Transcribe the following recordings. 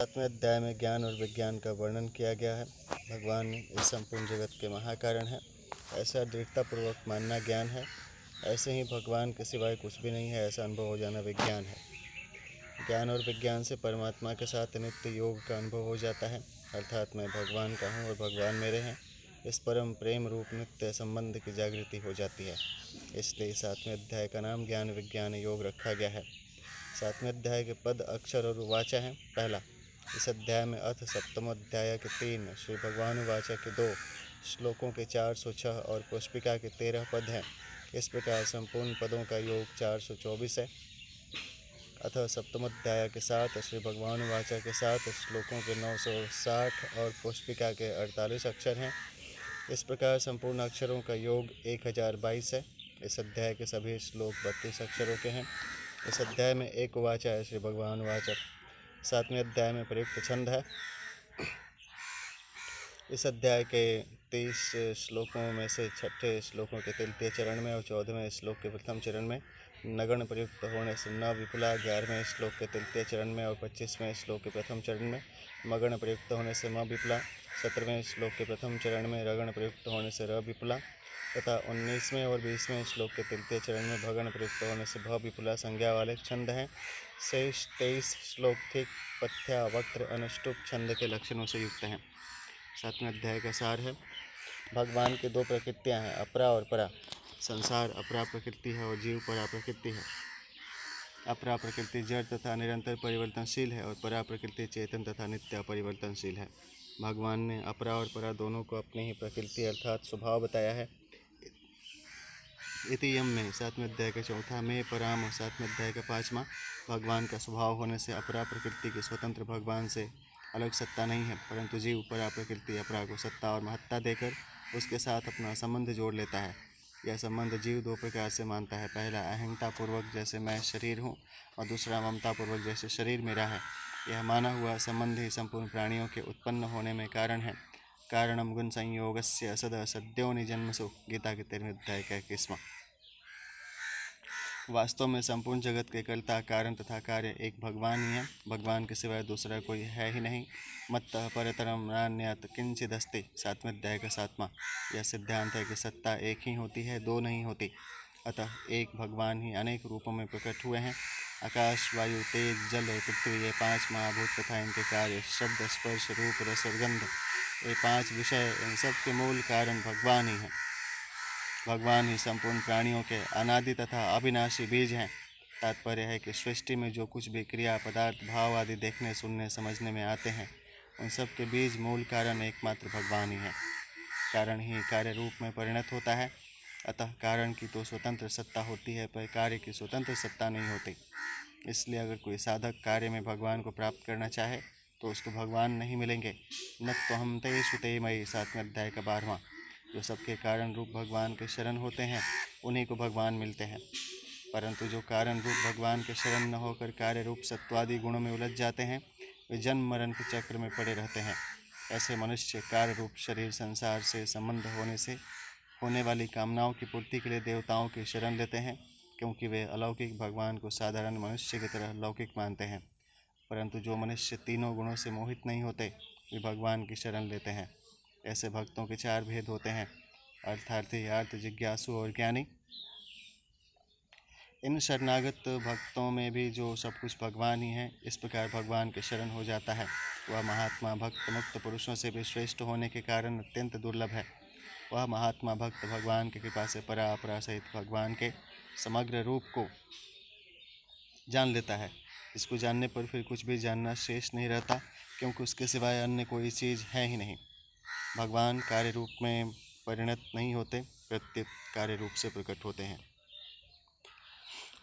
सातवें अध्याय में ज्ञान और विज्ञान का वर्णन किया गया है। भगवान इस संपूर्ण जगत के महाकारण है, ऐसा दृढ़तापूर्वक मानना ज्ञान है। ऐसे ही भगवान के सिवाय कुछ भी नहीं है, ऐसा अनुभव हो जाना विज्ञान है। ज्ञान और विज्ञान से परमात्मा के साथ नित्य योग का अनुभव हो जाता है, अर्थात मैं भगवान का हूँ और भगवान मेरे हैं। इस परम प्रेम रूप नित्य संबंध की जागृति हो जाती है। इसलिए सातवें अध्याय का नाम ज्ञान विज्ञान योग रखा गया है। सातवें अध्याय के पद, अक्षर और वाचा हैं। पहला, इस अध्याय में अथ सप्तमोध्याय के 3, श्री भगवान वाचा के 2 श्लोकों के 406 और पुष्पिका के 13 पद हैं। इस प्रकार संपूर्ण पदों का योग 424 है। अथ सप्तमोध्याय के 7 श्री भगवान वाचा के 7 श्लोकों के 960 और पुष्पिका के 48 अक्षर हैं। इस प्रकार संपूर्ण अक्षरों का योग 1022 है। इस अध्याय के सभी श्लोक 32 अक्षरों के हैं। इस अध्याय में एक वाचा है, श्री भगवान वाचा। सातवें अध्याय में प्रयुक्त छंद है। इस अध्याय के 30 श्लोकों में से छठे श्लोकों के तृतीय चरण में और 14वें श्लोक के प्रथम चरण में नगण प्रयुक्त होने से न विपुला, 11वें श्लोक के तृतीय चरण में और 25वें श्लोक के प्रथम चरण में मगण प्रयुक्त होने से म विपुला, 17वें श्लोक के प्रथम चरण में रगण प्रयुक्त होने से र विपुला तथा 19वें और 20वें श्लोक के तृतीय चरण में भगण प्रयुक्त होने से भ विपुला संज्ञा वाले छंद हैं। शेष 23 श्लोक ठीक पथ्या, वक्त्र, अनुष्टुप छंद के लक्षणों से युक्त हैं। सातवें अध्याय का सार है। भगवान की 2 प्रकृतियां हैं, अपरा और परा। संसार अपरा प्रकृति है और जीव परा प्रकृति है। अपरा प्रकृति जड़ तथा निरंतर परिवर्तनशील है और परा प्रकृति चेतन तथा नित्य परिवर्तनशील है। भगवान ने अपरा और परा दोनों को अपनी ही प्रकृति अर्थात स्वभाव बताया है। इति यम में सातवें अध्याय का चौथा, में पराम और सातवें अध्याय का 5वां, भगवान का स्वभाव होने से अपरा प्रकृति के स्वतंत्र भगवान से अलग सत्ता नहीं है, परंतु जीव परा प्रकृति अपरा को सत्ता और महत्ता देकर उसके साथ अपना संबंध जोड़ लेता है। यह संबंध जीव 2 प्रकार से मानता है। पहला, अहंता पूर्वक जैसे मैं शरीर हूँ, और दूसरा ममता पूर्वक जैसे शरीर मेरा है। यह माना हुआ संबंध ही संपूर्ण प्राणियों के उत्पन्न होने में कारण है। कारणम गुण संयोगस्य सद सद्यो निजन्मसु, गीता के 13वें अध्याय का 21वां। वास्तव में संपूर्ण जगत के कर्ता, कारण तथा कार्य एक भगवान ही है। भगवान के सिवाय दूसरा कोई है ही नहीं। मत्तः परतरम नान्यत् किंचिदस्ति, सातवें अध्याय का 7वां। यह सिद्धांत है कि सत्ता एक ही होती है, 2 नहीं होती। अतः एक भगवान ही अनेक रूपों में प्रकट हुए हैं। आकाश, वायु, तेज, जल और पृथ्वी, ये 5 महाभूत तथा इनके कार्य, शब्द, स्पर्श, रूप, रस और गंध, ये 5 विषय, इन सब के मूल कारण भगवान ही हैं। भगवान ही संपूर्ण प्राणियों के अनादि तथा अविनाशी बीज हैं। तात्पर्य है कि सृष्टि में जो कुछ भी क्रिया, पदार्थ, भाव आदि देखने, सुनने, समझने में आते हैं, उन सब के बीज, मूल कारण एकमात्र भगवान ही है। कारण ही कार्य रूप में परिणत होता है। अतः कारण की तो स्वतंत्र सत्ता होती है, पर कार्य की स्वतंत्र सत्ता नहीं होती। इसलिए अगर कोई साधक कार्य में भगवान को प्राप्त करना चाहे तो उसको भगवान नहीं मिलेंगे। न तो हम तेषु ते मयि, सातवें अध्याय का 12वां। जो सबके कारण रूप भगवान के शरण होते हैं, उन्हीं को भगवान मिलते हैं। परंतु जो कारण रूप भगवान के शरण न होकर कार्य रूप सत्वादि गुणों में उलझ जाते हैं, वे जन्म मरण के चक्र में पड़े रहते हैं। ऐसे मनुष्य कार्य रूप शरीर, संसार से संबंध होने से होने वाली कामनाओं की पूर्ति के लिए देवताओं की शरण लेते हैं, क्योंकि वे अलौकिक भगवान को साधारण मनुष्य की तरह लौकिक मानते हैं। परंतु जो मनुष्य तीनों गुणों से मोहित नहीं होते, वे भगवान की शरण लेते हैं। ऐसे भक्तों के 4 भेद होते हैं, अर्थार्थी, अर्थ, जिज्ञासु और ज्ञानी। इन शरणागत भक्तों में भी जो सब कुछ भगवान ही है, इस प्रकार भगवान के शरण हो जाता है, वह महात्मा भक्त मुक्त पुरुषों से भी श्रेष्ठ होने के कारण अत्यंत दुर्लभ है। वह महात्मा भक्त भगवान की कृपा से परा अपरा सहित भगवान के समग्र रूप को जान लेता है। इसको जानने पर फिर कुछ भी जानना शेष नहीं रहता, क्योंकि उसके सिवाय अन्य कोई चीज़ है ही नहीं। भगवान कार्य रूप में परिणत नहीं होते, प्रत्येक कार्य रूप से प्रकट होते हैं।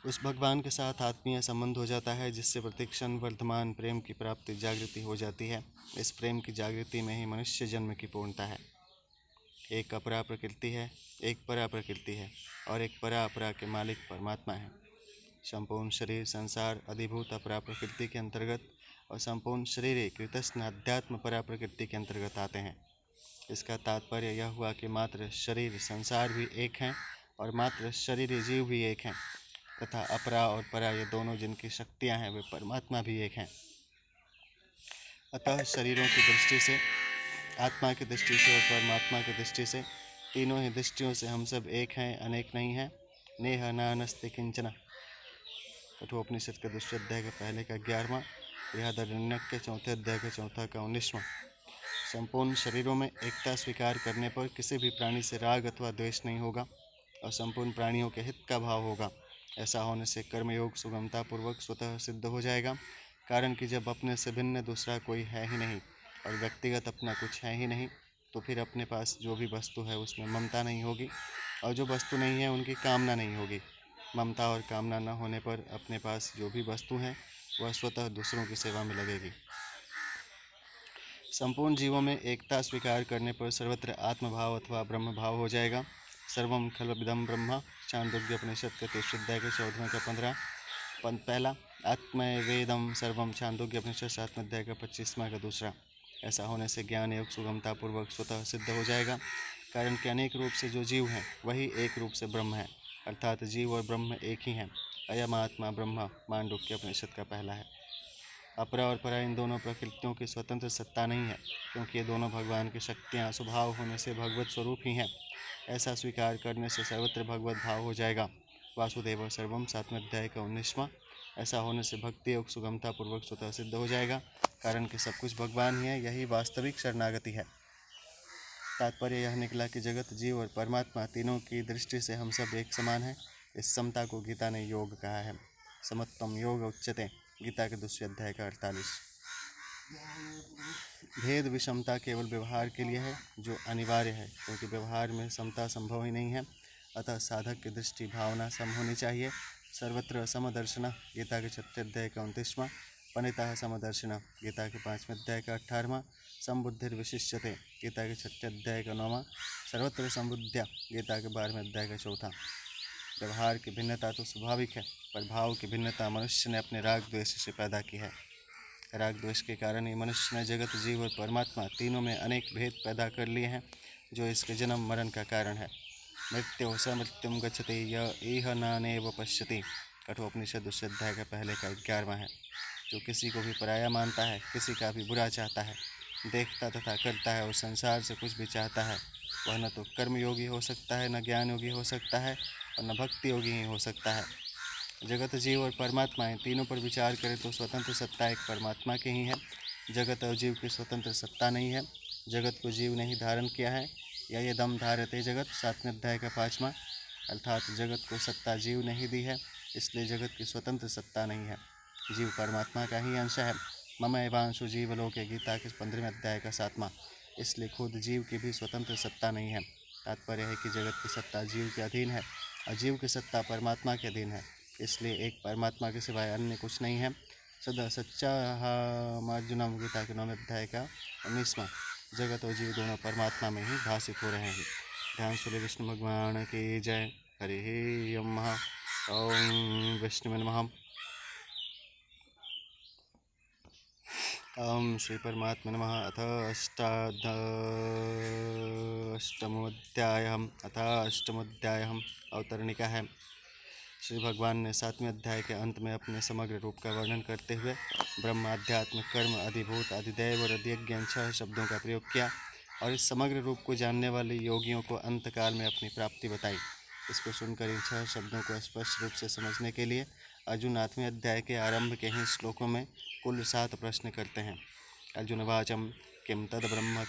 उस भगवान के साथ आत्मीय संबंध हो जाता है, जिससे प्रतिक्षण वर्धमान प्रेम की प्राप्ति, जागृति हो जाती है। इस प्रेम की जागृति में ही मनुष्य जन्म की पूर्णता है। एक अपरा प्रकृति है, एक परा प्रकृति है, और एक परा अपरा के मालिक परमात्मा है। संपूर्ण शरीर, संसार अधिभूत अपरा प्रकृति के अंतर्गत और संपूर्ण शरीर कृतस्न अध्यात्म परा प्रकृति के अंतर्गत आते हैं। इसका तात्पर्य यह हुआ कि मात्र शरीर, संसार भी एक हैं और मात्र शरीर, जीव भी एक हैं, तथा अपरा और परा, ये दोनों जिनकी शक्तियां हैं, वे परमात्मा भी एक हैं। अतः शरीरों की दृष्टि से, आत्मा की दृष्टि से और परमात्मा की दृष्टि से, तीनों ही दृष्टियों से हम सब एक हैं, अनेक नहीं हैं। नेह नानस्ति किंचन, कठोपनिषद के दूसरे अध्याय के पहले का 11वां, बृहदारण्यक के चौथे अध्याय के चौथा का 19वां। संपूर्ण शरीरों में एकता स्वीकार करने पर किसी भी प्राणी से राग अथवा द्वेष नहीं होगा और संपूर्ण प्राणियों के हित का भाव होगा। ऐसा होने से कर्मयोग सुगमता पूर्वक स्वतः सिद्ध हो जाएगा, कारण कि जब अपने से भिन्न दूसरा कोई है ही नहीं और व्यक्तिगत अपना कुछ है ही नहीं, तो फिर अपने पास जो भी वस्तु है उसमें ममता नहीं होगी और जो वस्तु नहीं है उनकी कामना नहीं होगी। ममता और कामना न होने पर अपने पास जो भी वस्तु है वह स्वतः दूसरों की सेवा में लगेगी। संपूर्ण जीवों में एकता स्वीकार करने पर सर्वत्र आत्मभाव अथवा ब्रह्म भाव हो जाएगा। सर्वम खलविदम ब्रह्म, चांदोग्य उपनिषद के 23 अध्याय के 14वें का 15 पहला। आत्मवेदम सर्वम, छांदोग्य उपनिषद 7वें अध्याय का 25वां का दूसरा। ऐसा होने से ज्ञान योग सुगमता पूर्वक स्वतः सिद्ध हो जाएगा, कारण कि अनेक रूप से जो जीव हैं वही एक रूप से ब्रह्म है, अर्थात जीव और ब्रह्म एक ही हैं। अयम आत्मा ब्रह्म, मांडुक्य उपनिषद का पहला है। अपरा और परा इन दोनों प्रकृतियों की स्वतंत्र सत्ता नहीं है, क्योंकि ये दोनों भगवान की शक्तियाँ स्वभाव होने से भगवत स्वरूप ही हैं। ऐसा स्वीकार करने से सर्वत्र भगवत भाव हो जाएगा। वासुदेव सर्वम, 7वें अध्याय का 19वां। ऐसा होने से भक्ति योग सुगमता पूर्वक स्वतः सिद्ध हो जाएगा, कारण कि सब कुछ भगवान ही है, यही वास्तविक शरणागति है। तात्पर्य यह निकला कि जगत, जीव और परमात्मा तीनों की दृष्टि से हम सब एक समान हैं। इस समता को गीता ने योग कहा है। समत्वम योग उच्यते, गीता के दूसरे अध्याय का 48। भेद विषमता केवल व्यवहार के लिए है, जो अनिवार्य है, क्योंकि व्यवहार में समता संभव ही नहीं है। अतः साधक की दृष्टि भावना सम होनी चाहिए। सर्वत्र समदर्शन, गीता के 6 अध्याय का 29वां। पनिता समदर्शिन, गीता के 5वें अध्याय का 18वां। संबुद्धिर्विशिष्यते, गीता के 6 अध्याय का 9वां। सर्वत्र संबुद्ध्या, गीता के 12वें अध्याय का 4था। व्यवहार की भिन्नता तो स्वाभाविक है, पर भाव की भिन्नता मनुष्य ने अपने राग द्वेष से पैदा की है। राग द्वेष के कारण ही मनुष्य ने जगत, जीव और परमात्मा तीनों में अनेक भेद पैदा कर लिए हैं, जो इसके जन्म मरण का कारण है। मृत्यु स मृत्युम गच्छति य इह नानेव पश्यति, कठोपनिषद दूसरे अध्याय का पहले का 11वां है। जो किसी को भी पराया मानता है, किसी का भी बुरा चाहता है, देखता तथा करता है और संसार से कुछ भी चाहता है, वह न तो कर्मयोगी हो सकता है, न ज्ञान योगी हो सकता है और न भक्ति योगी ही हो सकता है। जगत, जीव और परमात्मा इन तीनों पर विचार करें तो स्वतंत्र सत्ता एक परमात्मा की ही है। जगत और जीव की स्वतंत्र सत्ता नहीं है। जगत को जीव ने ही धारण किया है। या ये दम धारते जगत, 7वें अध्याय का 5वां। अर्थात जगत को सत्ता जीव ने ही दी है, इसलिए जगत की स्वतंत्र सत्ता नहीं है। जीव परमात्मा का ही अंश है। मम एवांशु जीवलोके, गीता के 15वें अध्याय का 7वां। इसलिए खुद जीव की भी स्वतंत्र सत्ता नहीं है। तात्पर्य है कि जगत की सत्ता जीव के अधीन है और जीव की सत्ता परमात्मा के अधीन है। इसलिए एक परमात्मा के सिवाय अन्य कुछ नहीं है। सदा सच्चा अर्जुनम, गीता के 9वें अध्याय का 19वां। जगत और जीव दोनों परमात्मा में ही भाषित हो रहे हैं। ध्यान सूर्य विष्णु भगवान की जय। हरि ओम विष्णु नमः। ओम श्री परमात्मा नमः। अष्टमोध्याय अवतरणिका है। श्री भगवान ने 7वें अध्याय के अंत में अपने समग्र रूप का वर्णन करते हुए ब्रह्म, अध्यात्म, कर्म, अधिभूत, अधिदैव और अधियज्ञ 6 शब्दों का प्रयोग किया और इस समग्र रूप को जानने वाले योगियों को अंतकाल में अपनी प्राप्ति बताई। इसको सुनकर इन 6 शब्दों को स्पष्ट रूप से समझने के लिए अर्जुन 8वें अध्याय के आरंभ के ही श्लोकों में कुल 7 प्रश्न करते हैं। अर्जुन वाचम, किम तद ब्रह्म,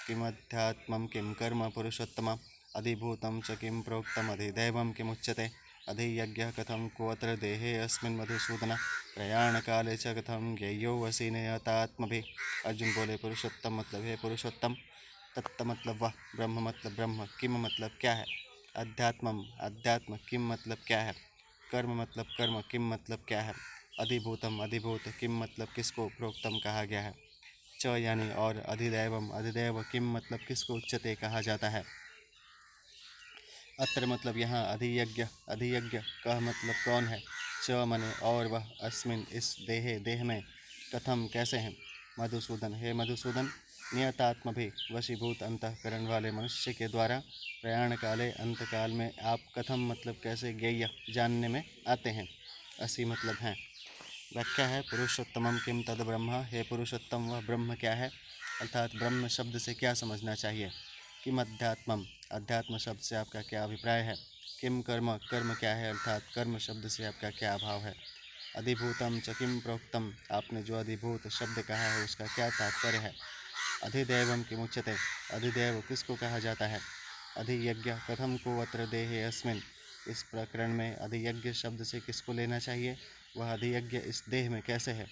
किमध्यात्मं, किम कर्म पुरुषोत्तम, अधिभूतं च किम प्रोक्तम, अधिदैवं किमुच्यते, अधियज्ञः कथं कोऽत्र देहे अस्मिन् मधुसूदन, प्रयाण काले च कथं ज्ञेयो वसी नियतात्मभिः। अर्जुन बोले, पुरुषोत्तम मतलब है पुरुषोत्तम, तत्त मतलब वह, ब्रह्म मतलब ब्रह्म, किम मतलब क्या है, अध्यात्मम अध्यात्म, किम मतलब क्या है, कर्म मतलब कर्म, किम मतलब क्या है, अधिभूतम अधिभूत, किम मतलब किसको प्रोक्तम कहा गया है, च यानी और, अधिदैवम अधिदैव, किम मतलब किसको उच्चते कहा जाता है, अत्र मतलब यहाँ, अधियज्ञ अधियज्ञ, कह मतलब कौन है, च मने और, वह, अस्मिन इस देहे देह में, कथम कैसे हैं, मधुसूदन हे मधुसूदन, नियतात्म भी वशीभूत अंतःकरण वाले मनुष्य के द्वारा, प्रयाण काले अंतकाल में, आप कथम मतलब कैसे, ज्ञेय जानने में आते हैं, असी मतलब हैं। व्याख्या है पुरुषोत्तमम किम तद ब्रह्म, हे पुरुषोत्तम वह ब्रह्म क्या है, अर्थात ब्रह्म शब्द से क्या समझना चाहिए। किम अध्यात्मम, अध्यात्म शब्द से आपका क्या अभिप्राय है। किम कर्म, कर्म क्या है, अर्थात कर्म शब्द से आपका क्या भाव है। अधिभूतम च किम प्रोक्तम, आपने जो अधिभूत शब्द कहा है उसका क्या तात्पर्य है। अधिदैवम किमुच्यते, अधिदैव किसको कहा जाता है। अधियज्ञ कथम को अत्र देहे अस्मिन्, इस प्रकरण में अधियज्ञ शब्द से किसको लेना चाहिए, वह अधियज्ञ इस देह में कैसे है।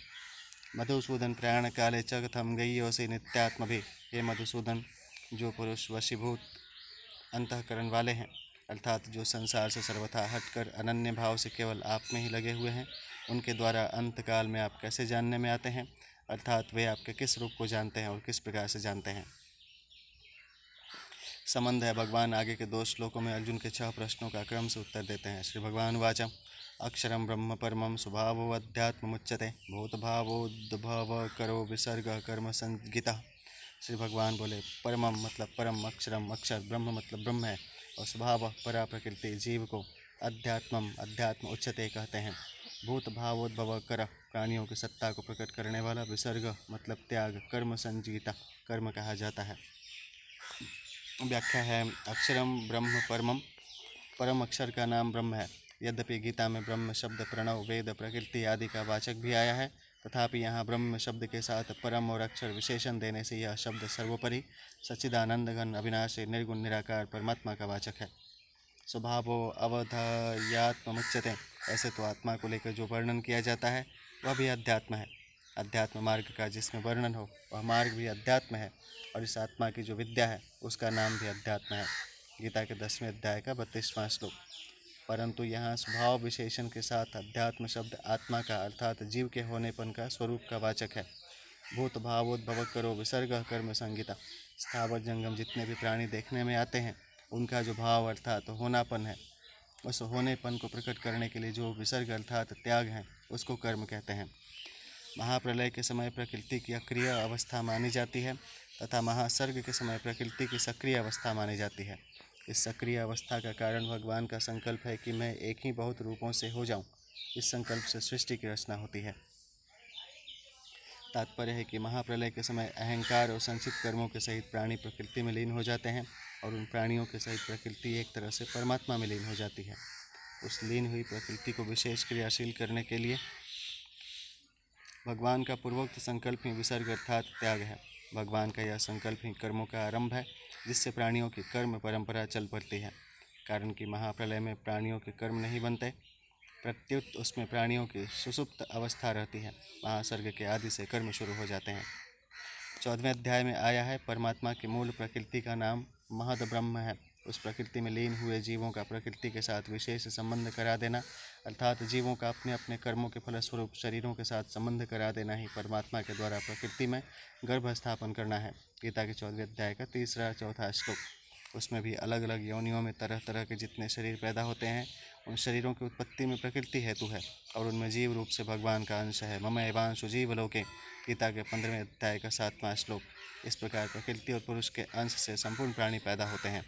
मधुसूदन प्रयाण काले च कथम गय्योसि नित्यात्मभि, हे मधुसूदन जो पुरुष वशीभूत अंतःकरण वाले हैं, अर्थात जो संसार से सर्वथा हटकर अनन्य भाव से केवल आप में ही लगे हुए हैं, उनके द्वारा अंतकाल में आप कैसे जानने में आते हैं, अर्थात वे आपके किस रूप को जानते हैं और किस प्रकार से जानते हैं। संबंध है। भगवान आगे के 2 श्लोकों में अर्जुन के 6 प्रश्नों का क्रम से उत्तर देते हैं। श्री भगवान वाचा अक्षरम ब्रह्म परमं स्वभावो अध्यात्ममुच्यते भूतभावोद्भव करो विसर्ग कर्म संगीता। श्री भगवान बोले परमम मतलब परम, अक्षरम अक्षर, ब्रह्म मतलब ब्रह्म है, और स्वभाव परा प्रकृति जीव को, अध्यात्मम अध्यात्म उच्चते कहते हैं। भूत भावोद्भव कर प्राणियों की सत्ता को प्रकट करने वाला, विसर्ग मतलब त्याग, कर्म संजीता कर्म कहा जाता है। व्याख्या है अक्षरम ब्रह्म परमम, परम अक्षर का नाम ब्रह्म है। यद्यपि गीता में ब्रह्म शब्द प्रणव वेद प्रकृति आदि का वाचक भी आया है, तथापि यहाँ ब्रह्म शब्द के साथ परम और अक्षर विशेषण देने से यह शब्द सर्वोपरि सच्चिदानंद घन अविनाशी निर्गुण निराकार परमात्मा का वाचक है। स्वभावो अवधयात्ममुच्यते, ऐसे तो आत्मा को लेकर जो वर्णन किया जाता है वह भी अध्यात्म है। अध्यात्म मार्ग का जिसमें वर्णन हो वह मार्ग भी अध्यात्म है, और इस आत्मा की जो विद्या है उसका नाम भी अध्यात्म है। गीता के 10वें अध्याय का 32वां श्लोक। परंतु यहाँ स्वभाव विशेषण के साथ अध्यात्म शब्द आत्मा का अर्थात जीव के होनेपन का स्वरूप का वाचक है। भूत भावोद्भव करो विसर्ग कर्म संगीता, स्थावर जंगम जितने भी प्राणी देखने में आते हैं उनका जो भाव अर्थात होनापन है, उस होनेपन को प्रकट करने के लिए जो विसर्ग अर्थात त्याग है उसको कर्म कहते हैं। महाप्रलय के समय प्रकृति की अक्रिय अवस्था मानी जाती है तथा महासर्ग के समय प्रकृति की सक्रिय अवस्था मानी जाती है। इस सक्रिय अवस्था का कारण भगवान का संकल्प है कि मैं एक ही बहुत रूपों से हो जाऊं। इस संकल्प से सृष्टि की रचना होती है। तात्पर्य है कि महाप्रलय के समय अहंकार और संचित कर्मों के सहित प्राणी प्रकृति में लीन हो जाते हैं, और उन प्राणियों के सहित प्रकृति एक तरह से परमात्मा में लीन हो जाती है। उस लीन हुई प्रकृति को विशेष क्रियाशील करने के लिए भगवान का पूर्वोक्त संकल्प ही विसर्ग अर्थात त्याग है। भगवान का यह संकल्प ही कर्मों का आरंभ है, जिससे प्राणियों की कर्म परंपरा चल पड़ती है। कारण कि महाप्रलय में प्राणियों के कर्म नहीं बनते, प्रत्युत उसमें प्राणियों की सुसुप्त अवस्था रहती है। महासर्ग के आदि से कर्म शुरू हो जाते हैं। 14वें अध्याय में आया है परमात्मा की मूल प्रकृति का नाम महद ब्रह्म है। उस प्रकृति में लीन हुए जीवों का प्रकृति के साथ विशेष संबंध करा देना, अर्थात जीवों का अपने अपने कर्मों के फलस्वरूप शरीरों के साथ संबंध करा देना ही परमात्मा के द्वारा प्रकृति में गर्भ स्थापन करना है। गीता के 14वें अध्याय का 3, 4 श्लोक। उसमें भी अलग अलग योनियों में तरह तरह के जितने शरीर पैदा होते हैं, उन शरीरों की उत्पत्ति में प्रकृति हेतु है, और उनमें जीव रूप से भगवान का अंश है। मम एवांशु जीवलोके, गीता के 15वें अध्याय का 7वां श्लोक। इस प्रकार प्रकृति और पुरुष के अंश से संपूर्ण प्राणी पैदा होते हैं।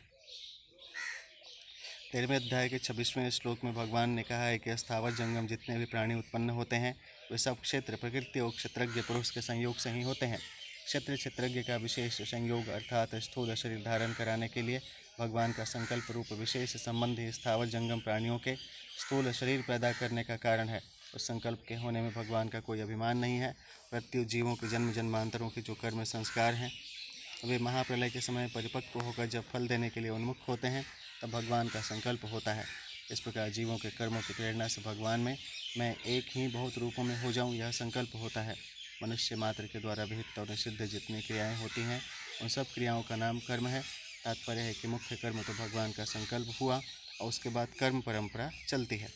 13वें अध्याय के 26वें श्लोक में भगवान ने कहा है कि स्थावर जंगम जितने भी प्राणी उत्पन्न होते हैं वे सब क्षेत्र प्रकृति और क्षेत्रज्ञ पुरुष के संयोग से ही होते हैं। क्षेत्र क्षेत्रज्ञ का विशेष संयोग अर्थात स्थूल शरीर धारण कराने के लिए भगवान का संकल्प रूप विशेष संबंध ही स्थावर जंगम प्राणियों के स्थूल शरीर पैदा करने का कारण है। उस संकल्प के होने में भगवान का कोई अभिमान नहीं है। प्रत्युत जीवों के जन्म जन्मांतरों के जो कर्म संस्कार हैं वे महाप्रलय के समय परिपक्व होकर जब फल देने के लिए उन्मुख होते हैं तब भगवान का संकल्प होता है। इस प्रकार जीवों के कर्मों की प्रेरणा से भगवान में मैं एक ही बहुत रूपों में हो जाऊं यह संकल्प होता है। मनुष्य मात्र के द्वारा विहित और निषिद्ध जितनी क्रियाएं होती हैं उन सब क्रियाओं का नाम कर्म है। तात्पर्य है कि मुख्य कर्म तो भगवान का संकल्प हुआ और उसके बाद कर्म परंपरा चलती है।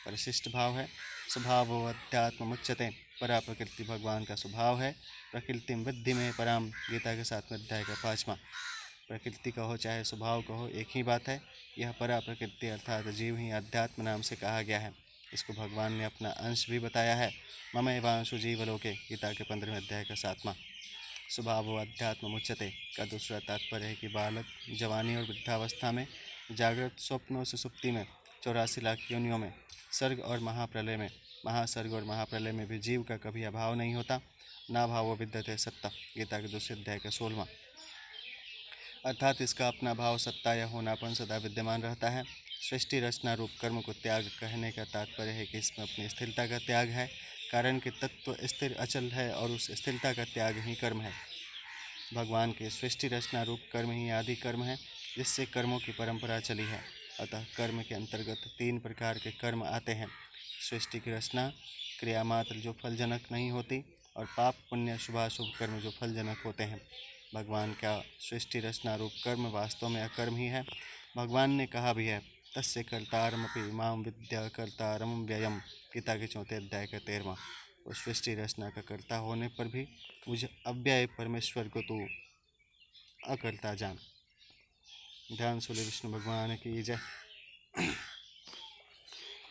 परिशिष्ट भाव है स्वभाव अध्यात्म मुच्यते, परा प्रकृति भगवान का स्वभाव है। प्रकृति विद्धि में पराम, गीता के 7वें अध्याय का 5वां। प्रकृति कहो चाहे स्वभाव कहो एक ही बात है। यह परा प्रकृति अर्थात जीव ही अध्यात्म नाम से कहा गया है। इसको भगवान ने अपना अंश भी बताया है। मम एवांशु जीवलोके, गीता के 15वें अध्याय का 7वां। स्वभाव अध्यात्म मुच्यते का दूसरा तात्पर्य है कि बालक जवानी और वृद्धावस्था में, जागृत स्वप्न और सुसुप्ति में, 84 लाख योनियों में, सर्ग और महाप्रलय में महासर्ग और महाप्रलय में भी जीव का कभी अभाव नहीं होता। ना भावो विद्यते सत्ता, गीता के 2 अध्याय का 16वां। अर्थात इसका अपना भाव, सत्ता या होनापन सदा विद्यमान रहता है। सृष्टि रचना रूप कर्म को त्याग कहने का तात्पर्य है कि इसमें अपनी स्थिरता का त्याग है, कारण कि तत्व स्थिर अचल है और उस स्थिरता का त्याग ही कर्म है। भगवान के सृष्टि रचना रूप कर्म ही आदि कर्म है, जिससे कर्मों की परंपरा चली है। अतः कर्म के अंतर्गत 3 प्रकार के कर्म आते हैं: सृष्टि की रचना, क्रिया मात्र जो फलजनक नहीं होती, और पाप पुण्य शुभाशुभ कर्म जो फलजनक होते हैं। भगवान का सृष्टि रचना रूप कर्म वास्तव में अकर्म ही है। भगवान ने कहा भी है, तस्य कर्तारमपि माम विद्या कर्तारम व्ययम, गीता के 4 अध्याय का 13वां। और सृष्टि रचना का कर्ता होने पर भी मुझे अव्यय परमेश्वर को तू अकर्ता जान। ध्यान सूर्य विष्णु भगवान की जय।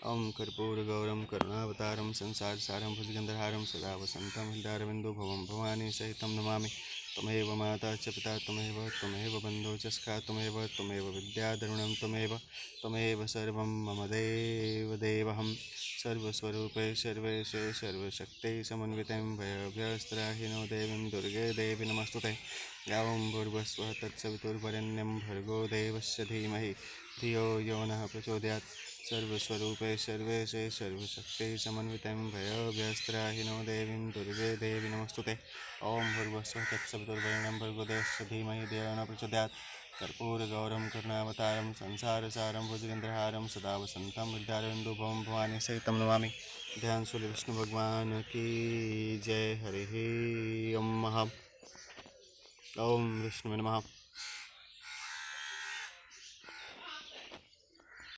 ओम कर्पूरगौरम करुणावतारम संसार सारम भुजगंधरहारम सदा वसंतम हृदयारविंदो भवम भवानी सहितं नमामि। त्वमेव माता च पिता त्वमेव बन्धो च सखा त्वमेव विद्याधरुणं त्वमेव सर्वं मम देवदेवहं। सर्वस्वरूपे सर्वेशे सर्वशक्ते समन्वितं भयभ्यस्त्राहिनो देवीं दुर्गे देवी नमस्तुते। या ओं भूर्भुवस्सुः तत्सवितुर्वरेण्यं भर्गो देवस्य धीमहि धियो यो नः प्रचोदयात्। सर्वस्वरूपे सर्वेशे सर्वशक्ते समन्वितं भयभ्यस्त्राहिनो देवीं दुर्गे देवी नमस्तुते। ओं भूर्भुवस्सुः तत्सवितुर्वरेण्यं भर्गो देवस्य धीमहि धियो यो नः प्रचोदयात्। कर्पूरगौरं करुणावतारं संसारसारं भुजगेन्द्रहारं सदा वसंतं हृदयारविन्दो भवं भवानी सहितं नमामि। ध्यान सूर्य विष्णु भगवान की जय। हरिः ओम। ओम विष्णु नमः।